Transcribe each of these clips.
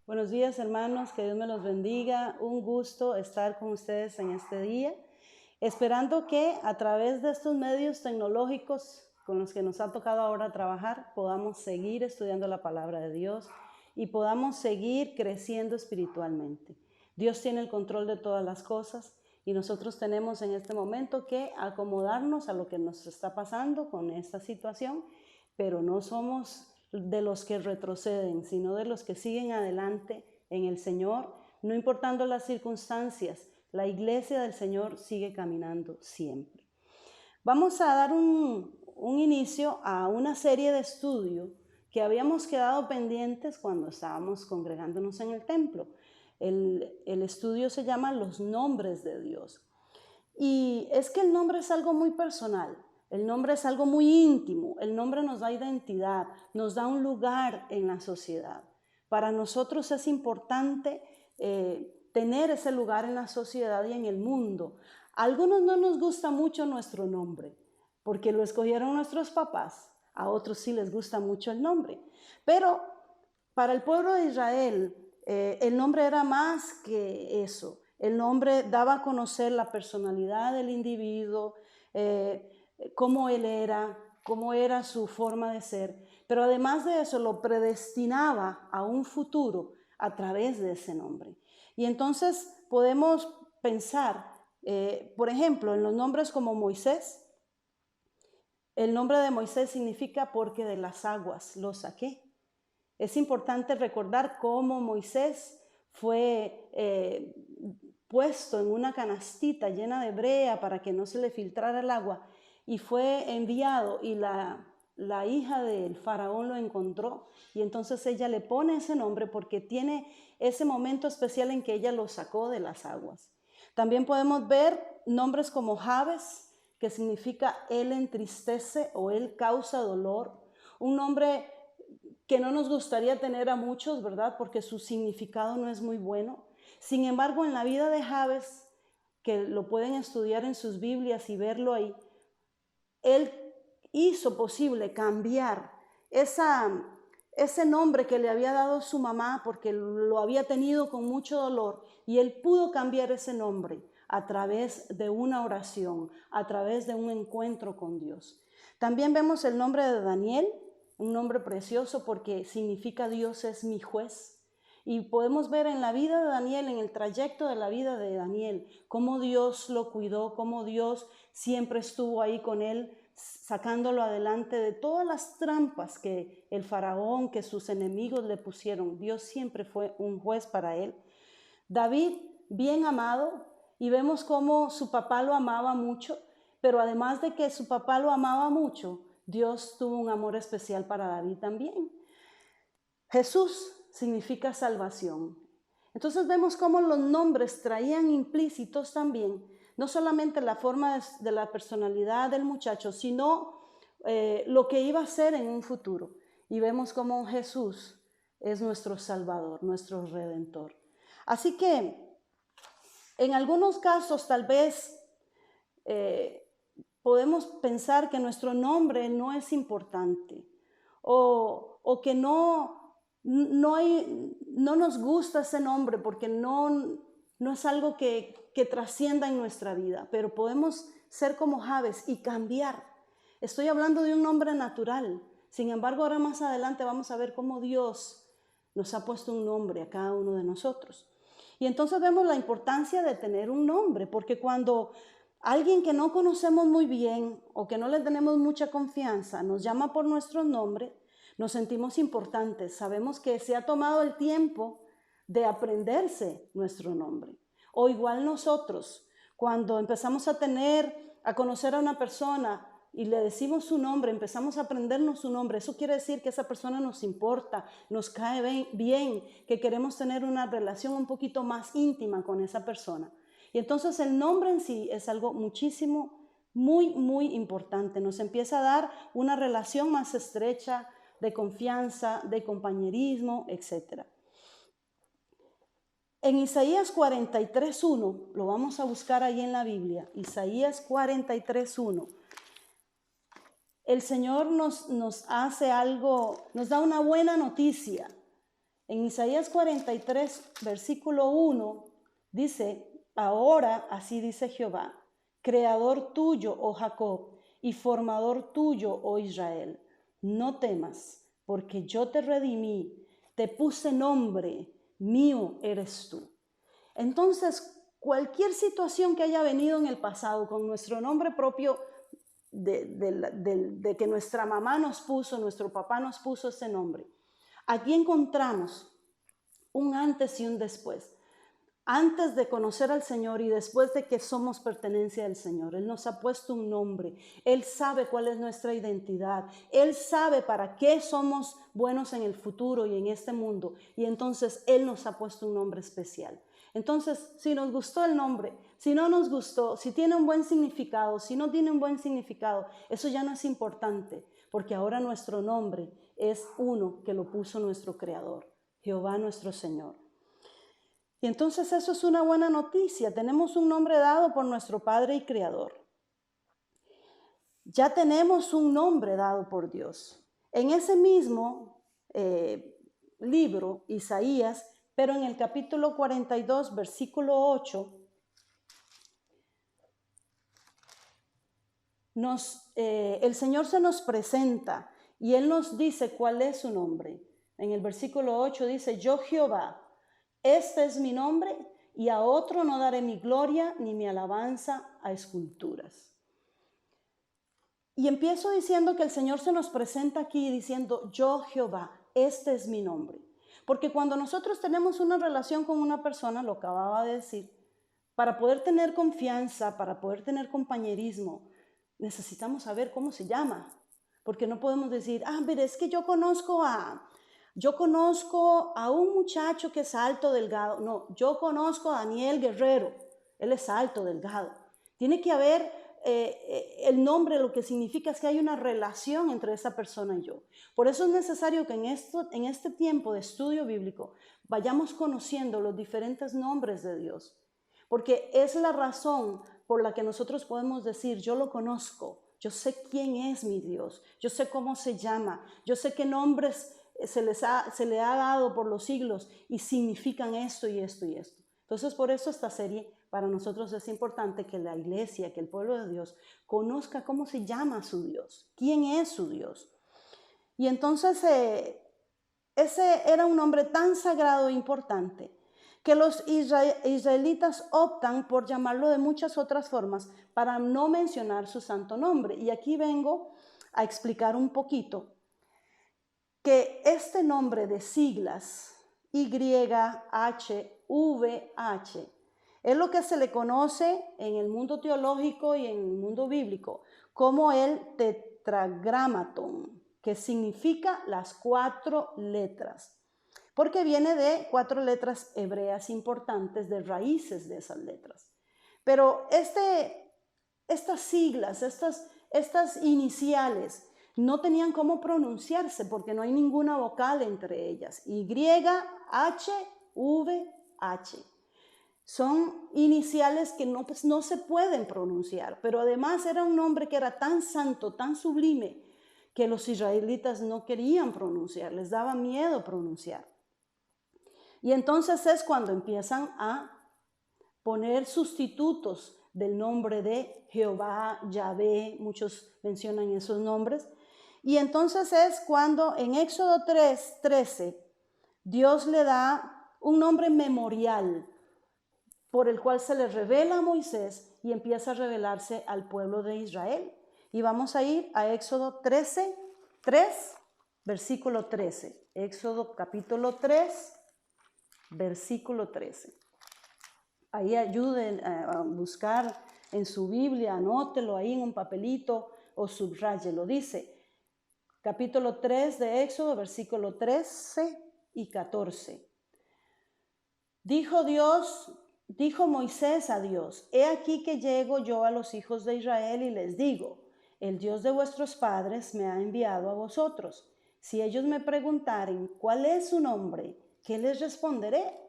Buenos días, hermanos, que Dios me los bendiga. Un gusto estar con ustedes en este día, esperando que a través de estos medios tecnológicos con los que nos ha tocado ahora trabajar, podamos seguir estudiando la palabra de Dios y podamos seguir creciendo espiritualmente. Dios tiene el control de todas las cosas y nosotros tenemos en este momento que acomodarnos a lo que nos está pasando con esta situación, pero no somos de los que retroceden, sino de los que siguen adelante en el Señor, no importando las circunstancias. La iglesia del Señor sigue caminando siempre. Vamos a dar un inicio a una serie de estudio que habíamos quedado pendientes cuando estábamos congregándonos en el templo. El estudio se llama Los nombres de Dios. Y es que el nombre es algo muy personal. El nombre es algo muy íntimo, el nombre nos da identidad, nos da un lugar en la sociedad. Para nosotros es importante tener ese lugar en la sociedad y en el mundo. A algunos no nos gusta mucho nuestro nombre, porque lo escogieron nuestros papás, a otros sí les gusta mucho el nombre. Pero para el pueblo de Israel, el nombre era más que eso. El nombre daba a conocer la personalidad del individuo, cómo él era, cómo era su forma de ser, pero además de eso lo predestinaba a un futuro a través de ese nombre. Y entonces podemos pensar, por ejemplo, en los nombres como Moisés. El nombre de Moisés significa porque de las aguas lo saqué. Es importante recordar cómo Moisés fue puesto en una canastita llena de brea para que no se le filtrara el agua y fue enviado y la hija del faraón lo encontró y entonces ella le pone ese nombre porque tiene ese momento especial en que ella lo sacó de las aguas. También podemos ver nombres como Jabes, que significa él entristece o él causa dolor. Un nombre que no nos gustaría tener a muchos, ¿verdad? Porque su significado no es muy bueno. Sin embargo, en la vida de Jabes, que lo pueden estudiar en sus Biblias y verlo ahí, él hizo posible cambiar ese nombre que le había dado su mamá porque lo había tenido con mucho dolor, y él pudo cambiar ese nombre a través de una oración, a través de un encuentro con Dios. También vemos el nombre de Daniel, un nombre precioso porque significa Dios es mi juez. Y podemos ver en la vida de Daniel, en el trayecto de la vida de Daniel, cómo Dios lo cuidó, cómo Dios siempre estuvo ahí con él, sacándolo adelante de todas las trampas que el faraón, que sus enemigos le pusieron. Dios siempre fue un juez para él. David, bien amado, y vemos cómo su papá lo amaba mucho, pero además de que su papá lo amaba mucho, Dios tuvo un amor especial para David también. Jesús significa salvación. Entonces vemos cómo los nombres traían implícitos también, no solamente la forma de la personalidad del muchacho, sino lo que iba a ser en un futuro. Y vemos cómo Jesús es nuestro Salvador, nuestro Redentor. Así que en algunos casos tal vez podemos pensar que nuestro nombre no es importante o que no nos gusta ese nombre porque no es algo que trascienda en nuestra vida, pero podemos ser como Jabes y cambiar. Estoy hablando de un nombre natural. Sin embargo, ahora más adelante vamos a ver cómo Dios nos ha puesto un nombre a cada uno de nosotros. Y entonces vemos la importancia de tener un nombre, porque cuando alguien que no conocemos muy bien o que no le tenemos mucha confianza nos llama por nuestro nombre, nos sentimos importantes, sabemos que se ha tomado el tiempo de aprenderse nuestro nombre. O igual nosotros, cuando empezamos a conocer a una persona y le decimos su nombre, empezamos a aprendernos su nombre, eso quiere decir que esa persona nos importa, nos cae bien, que queremos tener una relación un poquito más íntima con esa persona. Y entonces el nombre en sí es algo muchísimo, muy importante. Nos empieza a dar una relación más estrecha, de confianza, de compañerismo, etc. En Isaías 43:1, lo vamos a buscar ahí en la Biblia, Isaías 43:1, el Señor nos hace algo, nos da una buena noticia. En Isaías 43, versículo 1, dice, ahora así dice Jehová, creador tuyo, oh Jacob, y formador tuyo, oh Israel. No temas, porque yo te redimí, te puse nombre, mío eres tú. Entonces, cualquier situación que haya venido en el pasado con nuestro nombre propio, de que nuestra mamá nos puso, nuestro papá nos puso ese nombre, aquí encontramos un antes y un después. Antes de conocer al Señor y después de que somos pertenencia del Señor, Él nos ha puesto un nombre. Él sabe cuál es nuestra identidad. Él sabe para qué somos buenos en el futuro y en este mundo. Y entonces Él nos ha puesto un nombre especial. Entonces, si nos gustó el nombre, si no nos gustó, si tiene un buen significado, si no tiene un buen significado, eso ya no es importante, porque ahora nuestro nombre es uno que lo puso nuestro Creador, Jehová nuestro Señor. Y entonces eso es una buena noticia. Tenemos un nombre dado por nuestro Padre y Creador. Ya tenemos un nombre dado por Dios. En ese mismo libro, Isaías, pero en el capítulo 42, versículo 8, el Señor se nos presenta y Él nos dice cuál es su nombre. En el versículo 8 dice, yo Jehová, este es mi nombre, y a otro no daré mi gloria ni mi alabanza a esculturas. Y empiezo diciendo que el Señor se nos presenta aquí diciendo, yo Jehová, este es mi nombre. Porque cuando nosotros tenemos una relación con una persona, lo acababa de decir, para poder tener confianza, para poder tener compañerismo, necesitamos saber cómo se llama. Porque no podemos decir, mire, es que yo conozco a un muchacho que es alto, delgado. No, yo conozco a Daniel Guerrero. Él es alto, delgado. Tiene que haber el nombre, lo que significa es que hay una relación entre esa persona y yo. Por eso es necesario que en este tiempo de estudio bíblico vayamos conociendo los diferentes nombres de Dios. Porque es la razón por la que nosotros podemos decir, yo lo conozco, yo sé quién es mi Dios, yo sé cómo se llama, yo sé qué nombres se le ha dado por los siglos y significan esto y esto y esto. Entonces, por eso esta serie para nosotros es importante que la iglesia, que el pueblo de Dios conozca cómo se llama su Dios, quién es su Dios. Y entonces ese era un nombre tan sagrado e importante que los israelitas optan por llamarlo de muchas otras formas para no mencionar su santo nombre. Y aquí vengo a explicar un poquito que este nombre de siglas YHWH es lo que se le conoce en el mundo teológico y en el mundo bíblico como el tetragramaton, que significa las 4 letras, porque viene de 4 letras hebreas importantes, de raíces de esas letras. Pero estas siglas, estas iniciales, no tenían cómo pronunciarse porque no hay ninguna vocal entre ellas. YHWH. Son iniciales que no se pueden pronunciar, pero además era un nombre que era tan santo, tan sublime, que los israelitas no querían pronunciar, les daba miedo pronunciar. Y entonces es cuando empiezan a poner sustitutos del nombre de Jehová, Yahvé, muchos mencionan esos nombres. Y entonces es cuando en Éxodo 3:13 Dios le da un nombre memorial por el cual se le revela a Moisés y empieza a revelarse al pueblo de Israel. Y vamos a ir a Éxodo 3, versículo 13. Éxodo capítulo 3, versículo 13. Ahí ayuden a buscar en su Biblia, anótelo ahí en un papelito o subráyelo. Dice, capítulo 3 de Éxodo, versículo 13 y 14. Dijo Moisés a Dios, he aquí que llego yo a los hijos de Israel y les digo, el Dios de vuestros padres me ha enviado a vosotros. Si ellos me preguntaren cuál es su nombre, ¿qué les responderé?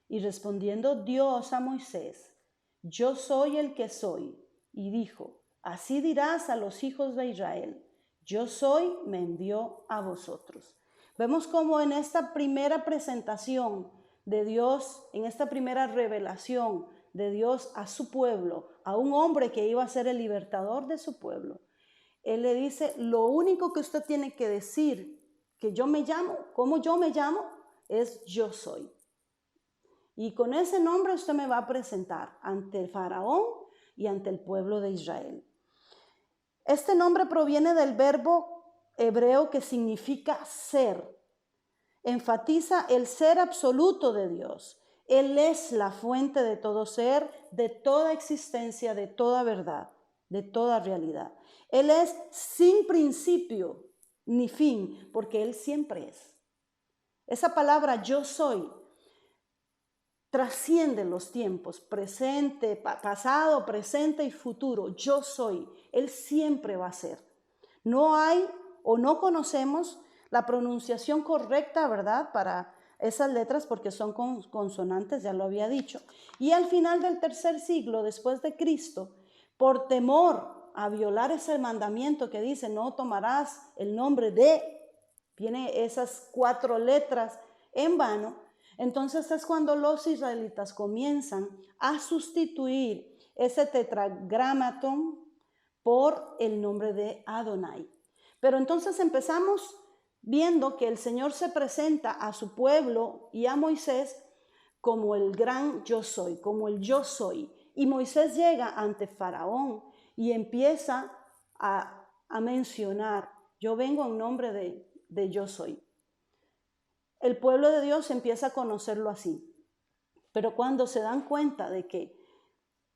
Y respondiendo Dios a Moisés, yo soy el que soy. Y dijo, así dirás a los hijos de Israel, yo soy, me envió a vosotros. Vemos como en esta primera presentación de Dios, en esta primera revelación de Dios a su pueblo, a un hombre que iba a ser el libertador de su pueblo, Él le dice, lo único que usted tiene que decir, que yo me llamo, cómo yo me llamo, es yo soy. Y con ese nombre usted me va a presentar ante el faraón y ante el pueblo de Israel. Este nombre proviene del verbo hebreo que significa ser. Enfatiza el ser absoluto de Dios. Él es la fuente de todo ser, de toda existencia, de toda verdad, de toda realidad. Él es sin principio ni fin, porque Él siempre es. Esa palabra yo soy trasciende los tiempos, presente, pasado, presente y futuro. Yo soy. Él siempre va a ser. No hay o no conocemos la pronunciación correcta, ¿verdad?, para esas letras porque son consonantes, ya lo había dicho. Y al final del tercer siglo después de Cristo, por temor a violar ese mandamiento que dice no tomarás el nombre de, tiene esas 4 letras en vano, entonces es cuando los israelitas comienzan a sustituir ese tetragramatón por el nombre de Adonai. Pero entonces empezamos viendo que el Señor se presenta a su pueblo y a Moisés como el gran yo soy, como el yo soy. Y Moisés llega ante Faraón y empieza a mencionar, yo vengo en nombre de yo soy. El pueblo de Dios empieza a conocerlo así. Pero cuando se dan cuenta de que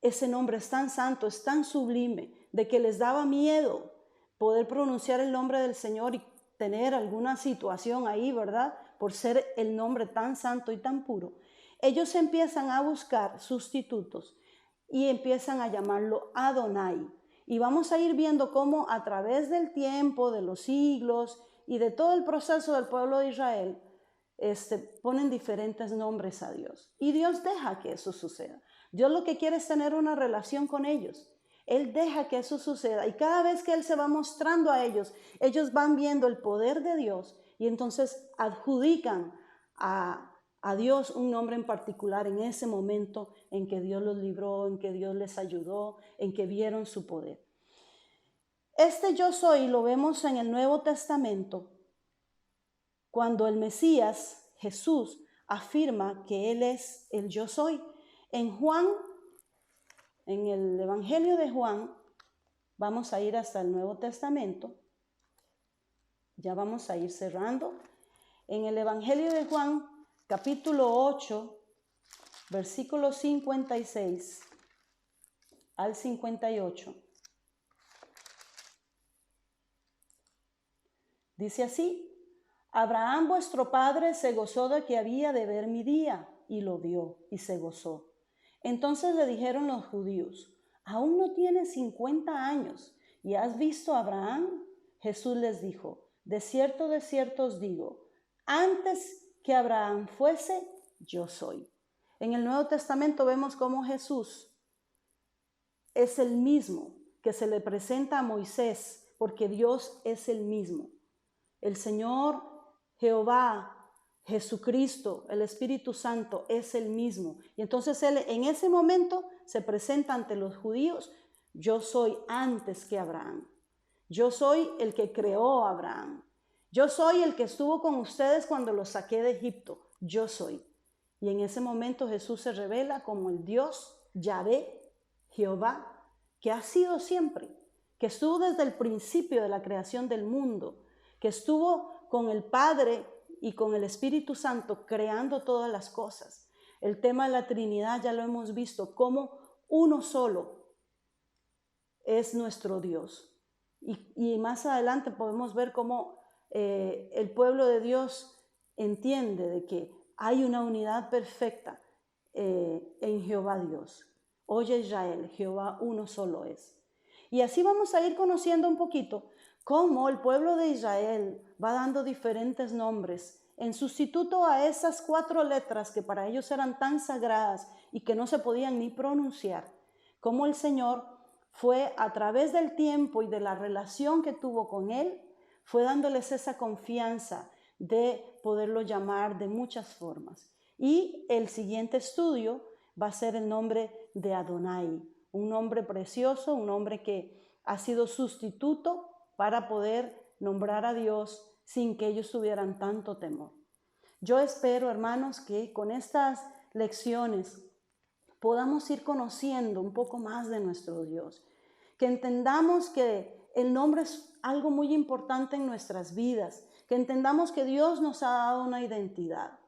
ese nombre es tan santo, es tan sublime, de que les daba miedo poder pronunciar el nombre del Señor y tener alguna situación ahí, ¿verdad?, por ser el nombre tan santo y tan puro, ellos empiezan a buscar sustitutos y empiezan a llamarlo Adonai. Y vamos a ir viendo cómo a través del tiempo, de los siglos y de todo el proceso del pueblo de Israel, ponen diferentes nombres a Dios. Y Dios deja que eso suceda. Dios lo que quiere es tener una relación con ellos. Él deja que eso suceda y cada vez que Él se va mostrando a ellos, ellos van viendo el poder de Dios y entonces adjudican a Dios un nombre en particular en ese momento en que Dios los libró, en que Dios les ayudó, en que vieron su poder. Este yo soy lo vemos en el Nuevo Testamento cuando el Mesías, Jesús, afirma que Él es el yo soy. En Juan, en el Evangelio de Juan, vamos a ir hasta el Nuevo Testamento. Ya vamos a ir cerrando. En el Evangelio de Juan, capítulo 8, versículos 56 al 58. Dice así: Abraham vuestro padre se gozó de que había de ver mi día, y lo vio, y se gozó. Entonces le dijeron los judíos: ¿aún no tienes 50 años y has visto a Abraham? Jesús les dijo: de cierto os digo, antes que Abraham fuese, yo soy. En el Nuevo Testamento vemos cómo Jesús es el mismo que se le presenta a Moisés, porque Dios es el mismo. El Señor Jehová, Jesucristo, el Espíritu Santo es el mismo. Y entonces Él en ese momento se presenta ante los judíos: yo soy antes que Abraham. Yo soy el que creó a Abraham. Yo soy el que estuvo con ustedes cuando los saqué de Egipto. Yo soy. Y en ese momento Jesús se revela como el Dios, Yahvé, Jehová, que ha sido siempre, que estuvo desde el principio de la creación del mundo, que estuvo con el Padre y con el Espíritu Santo creando todas las cosas. El tema de la Trinidad ya lo hemos visto, como uno solo es nuestro Dios. Y más adelante podemos ver cómo el pueblo de Dios entiende de que hay una unidad perfecta en Jehová Dios. Oye Israel, Jehová uno solo es. Y así vamos a ir conociendo un poquito cómo el pueblo de Israel va dando diferentes nombres en sustituto a esas 4 letras que para ellos eran tan sagradas y que no se podían ni pronunciar. Cómo el Señor fue a través del tiempo y de la relación que tuvo con Él, fue dándoles esa confianza de poderlo llamar de muchas formas. Y el siguiente estudio va a ser el nombre de Adonai, un nombre precioso, un nombre que ha sido sustituto para poder nombrar a Dios sin que ellos tuvieran tanto temor. Yo espero, hermanos, que con estas lecciones podamos ir conociendo un poco más de nuestro Dios, que entendamos que el nombre es algo muy importante en nuestras vidas, que entendamos que Dios nos ha dado una identidad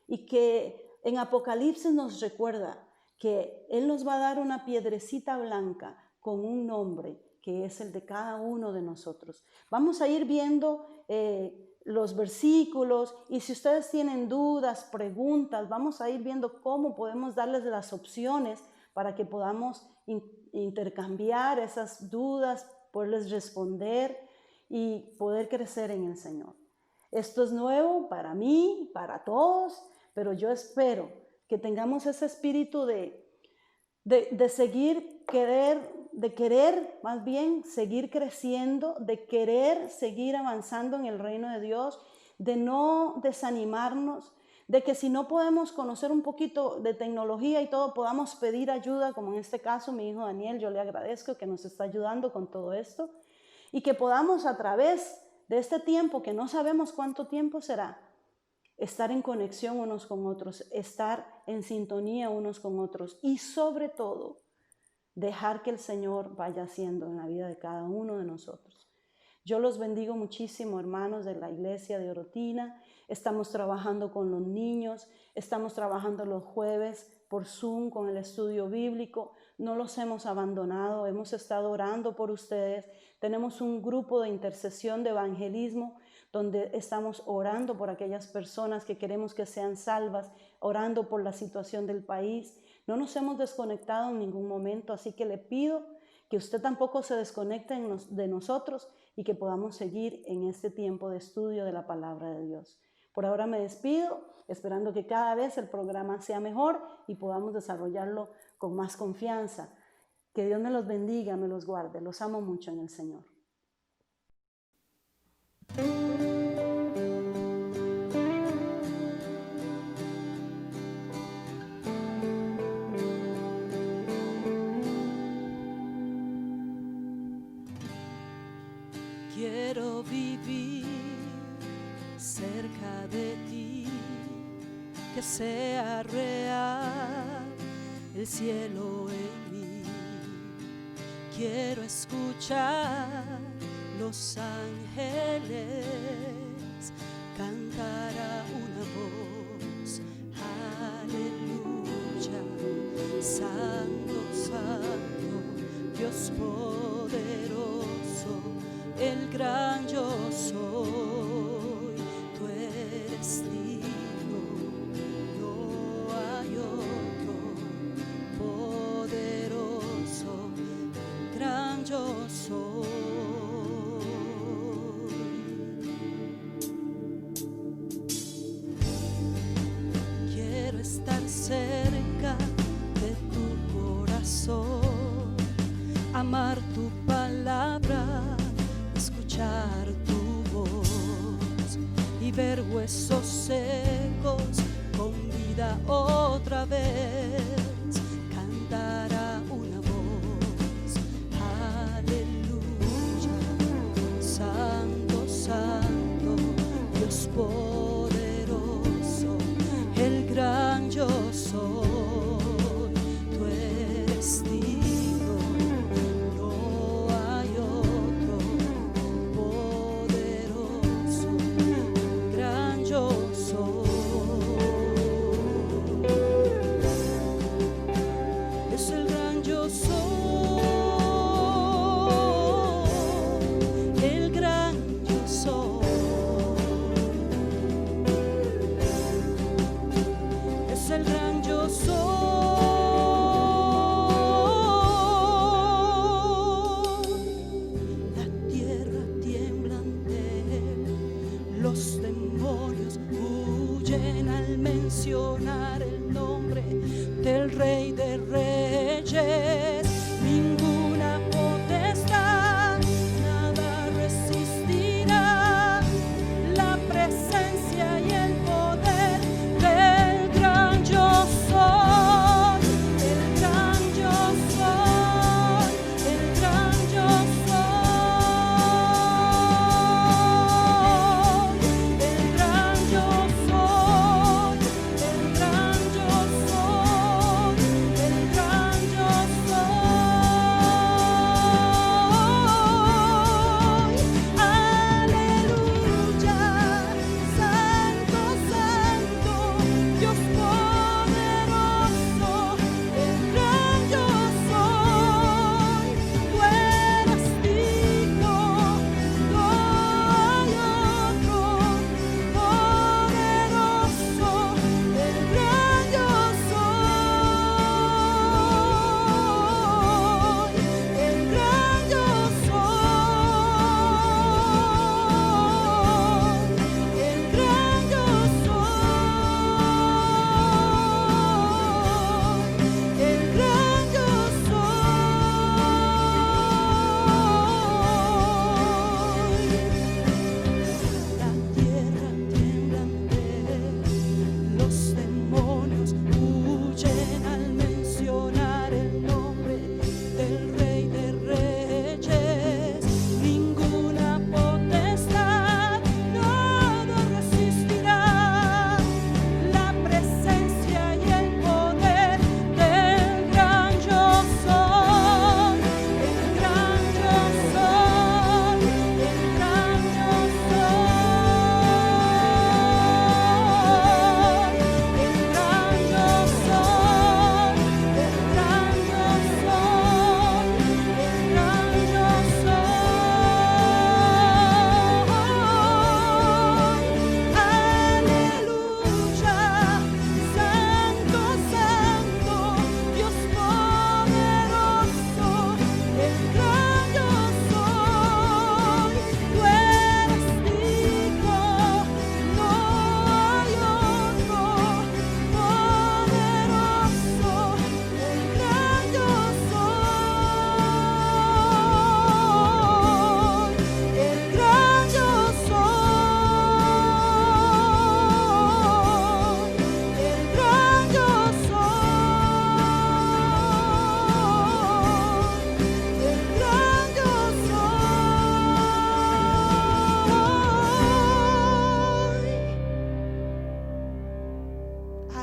y que en Apocalipsis nos recuerda que Él nos va a dar una piedrecita blanca con un nombre que es el de cada uno de nosotros. Vamos a ir viendo los versículos y si ustedes tienen dudas, preguntas, vamos a ir viendo cómo podemos darles las opciones para que podamos intercambiar esas dudas, poderles responder y poder crecer en el Señor. Esto es nuevo para mí, para todos, pero yo espero que tengamos ese espíritu de querer más bien seguir creciendo, de querer seguir avanzando en el reino de Dios, de no desanimarnos, de que si no podemos conocer un poquito de tecnología y todo, podamos pedir ayuda, como en este caso mi hijo Daniel, yo le agradezco que nos está ayudando con todo esto, y que podamos a través de este tiempo, que no sabemos cuánto tiempo será, estar en conexión unos con otros, estar en sintonía unos con otros y sobre todo dejar que el Señor vaya haciendo en la vida de cada uno de nosotros. Yo los bendigo muchísimo, hermanos de la iglesia de Orotina. Estamos trabajando con los niños, estamos trabajando los jueves por Zoom con el estudio bíblico. No los hemos abandonado, hemos estado orando por ustedes. Tenemos un grupo de intercesión de evangelismo donde estamos orando por aquellas personas que queremos que sean salvas, orando por la situación del país. No nos hemos desconectado en ningún momento, así que le pido que usted tampoco se desconecte de nosotros y que podamos seguir en este tiempo de estudio de la palabra de Dios. Por ahora me despido, esperando que cada vez el programa sea mejor y podamos desarrollarlo con más confianza. Que Dios me los bendiga, me los guarde. Los amo mucho en el Señor. Quiero vivir cerca de ti, que sea real el cielo en mí. Quiero escuchar los ángeles cantar a una voz, aleluya, santo, santo, Dios poderoso, el gran yo soy, tú eres digno, no hay otro, poderoso, gran yo soy. Quiero estar cerca de tu corazón, amar tu palabra, escuchar tu voz y ver huesos secos con vida otra vez, cantar a una voz, aleluya, santo, santo, Dios poderoso, el gran yo soy, tú eres digno, no hay otro, poderoso, gran yo soy. Es el gran yo soy, el gran yo soy. Es el gran yo soy. La tierra tiembla ante él, los demonios huyen al mencionar el nombre del Rey de Reyes. Ninguna potestad, nada resistirá la presencia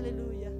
Aleluya.